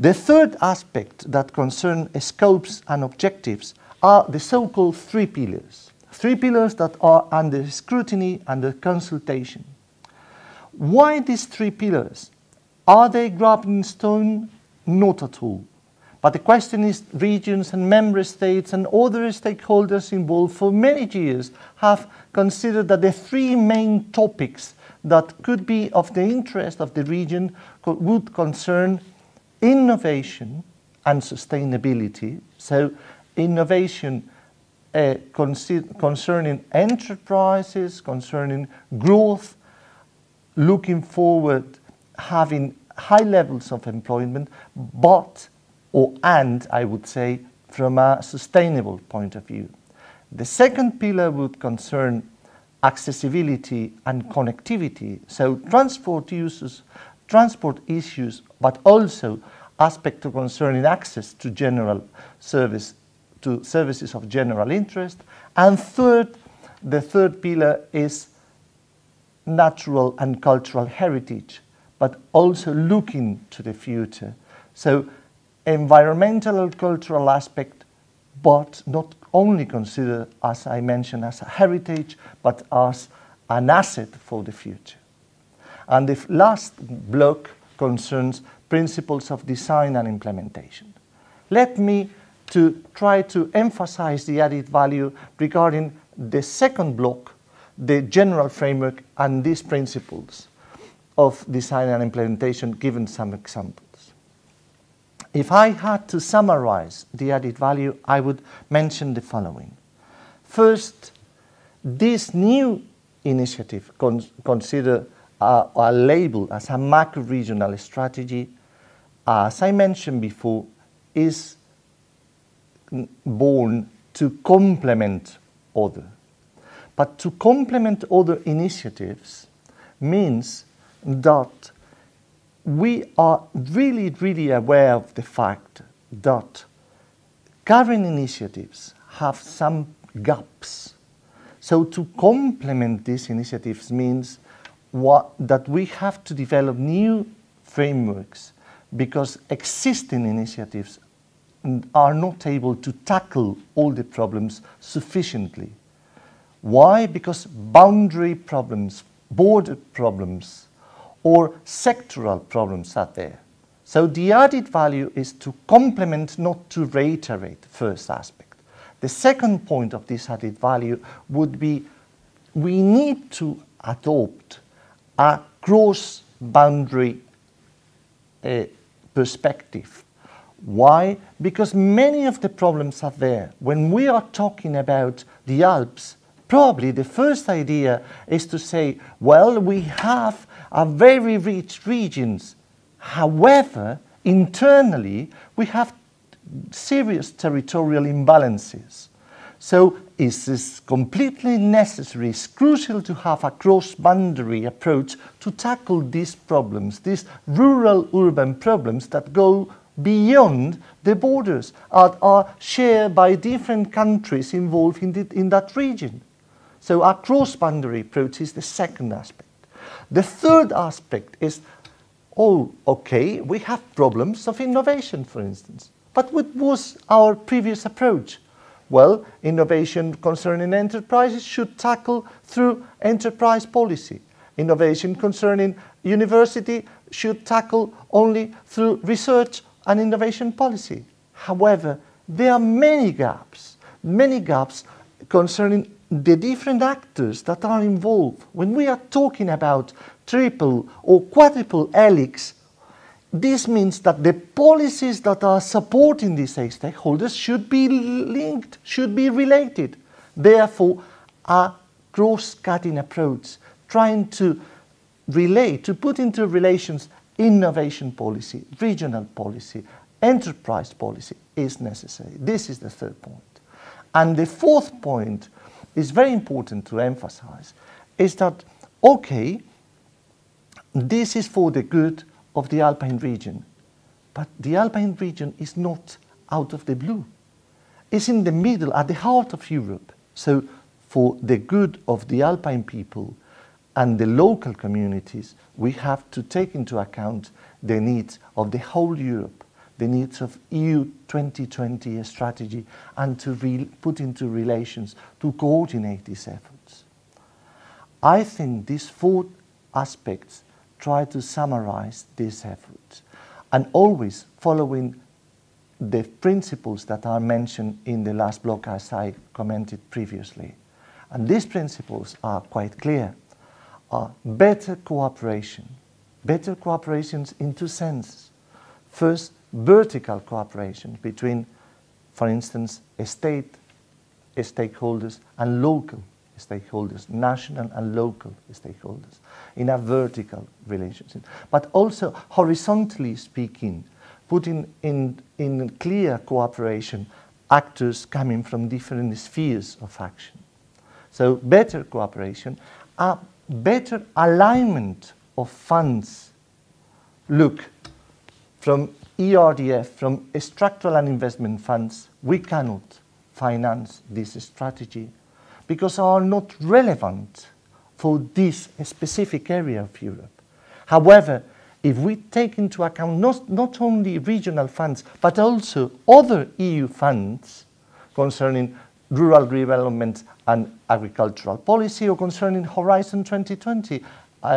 The third aspect that concerns scopes and objectives are the so-called three pillars. Three pillars that are under scrutiny, under consultation. Why these three pillars? Are they grabbed in stone? Not at all. But the question is, regions and member states and other stakeholders involved for many years have considered that the three main topics that could be of the interest of the region would concern innovation and sustainability. So innovation concerning enterprises, concerning growth, looking forward, having high levels of employment, and I would say from a sustainable point of view. The second pillar would concern accessibility and connectivity, so transport issues, but also aspects concerning access to services of general interest. And the third pillar is natural and cultural heritage, but also looking to the future. So environmental and cultural aspect, but not only considered, as I mentioned, as a heritage, but as an asset for the future. And the last block concerns principles of design and implementation. Let me try to emphasize the added value regarding the second block, the general framework and these principles of design and implementation, given some examples. If I had to summarize the added value, I would mention the following. First, this new initiative, considered a label as a macro-regional strategy, as I mentioned before, is born to complement other. But to complement other initiatives means that we are really, really aware of the fact that current initiatives have some gaps. So to complement these initiatives means that we have to develop new frameworks because existing initiatives are not able to tackle all the problems sufficiently. Why? Because boundary problems, border problems, or sectoral problems are there. So the added value is to complement, not to reiterate the first aspect. The second point of this added value would be we need to adopt a cross-boundary perspective. Why? Because many of the problems are there. When we are talking about the Alps, probably the first idea is to say, well, we have a very rich regions. However, internally, we have serious territorial imbalances. So it is completely necessary, it's crucial to have a cross-boundary approach to tackle these problems, these rural-urban problems that go beyond the borders, are shared by different countries involved in that region. So a cross-boundary approach is the second aspect. The third aspect is, okay, we have problems of innovation, for instance. But what was our previous approach? Well, innovation concerning enterprises should tackle through enterprise policy. Innovation concerning university should tackle only through research and innovation policy. However, there are many gaps concerning the different actors that are involved. When we are talking about triple or quadruple helix, this means that the policies that are supporting these stakeholders should be linked, should be related. Therefore, a cross-cutting approach, trying to relate, to put into relations innovation policy, regional policy, enterprise policy is necessary. This is the third point. And the fourth point is very important to emphasize, is that, okay, this is for the good of the Alpine region, but the Alpine region is not out of the blue. It's in the middle, at the heart of Europe. So for the good of the Alpine people and the local communities, we have to take into account the needs of the whole Europe, the needs of EU 2020 strategy and to put into relations to coordinate these efforts. I think these 4 aspects try to summarize these efforts and always following the principles that are mentioned in the last block as I commented previously. And these principles are quite clear. Better cooperation in 2 senses. First, vertical cooperation between, for instance, state stakeholders and local stakeholders, national and local stakeholders, in a vertical relationship. But also, horizontally speaking, putting in clear cooperation actors coming from different spheres of action. So better cooperation, a better alignment of funds. Look, from ERDF, from structural and investment funds, we cannot finance this strategy because are not relevant for this specific area of Europe. However, if we take into account not only regional funds, but also other EU funds concerning rural development and agricultural policy or concerning Horizon 2020,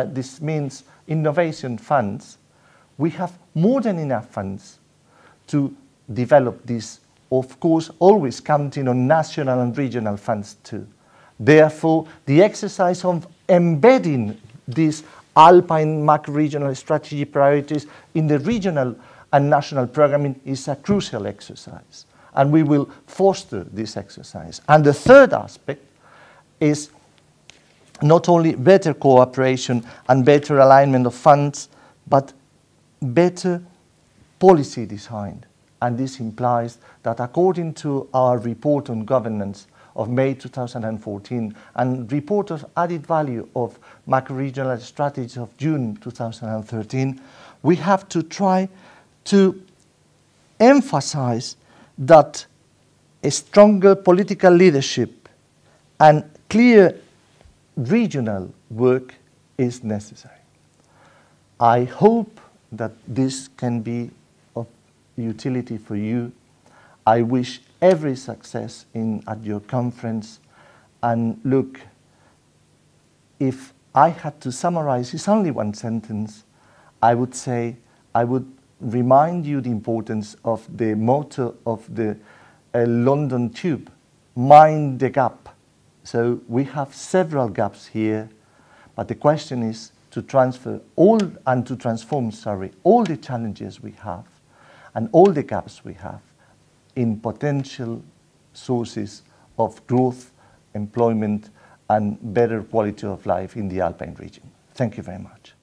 this means innovation funds, we have more than enough funds to develop this, of course, always counting on national and regional funds too. Therefore, the exercise of embedding these Alpine macro-regional strategy priorities in the regional and national programming is a crucial exercise, and we will foster this exercise. And the third aspect is not only better cooperation and better alignment of funds, but better policy design. And this implies that according to our report on governance of May 2014 and report of added value of macro-regional strategies of June 2013, we have to try to emphasize that a stronger political leadership and clear regional work is necessary. I hope that this can be of utility for you. I wish every success at your conference. And look, if I had to summarize, it's only one sentence, I would say, I would remind you the importance of the motto of the London Tube, mind the gap. So we have several gaps here, but the question is to transform all the challenges we have and all the gaps we have in potential sources of growth, employment, and better quality of life in the Alpine region. Thank you very much.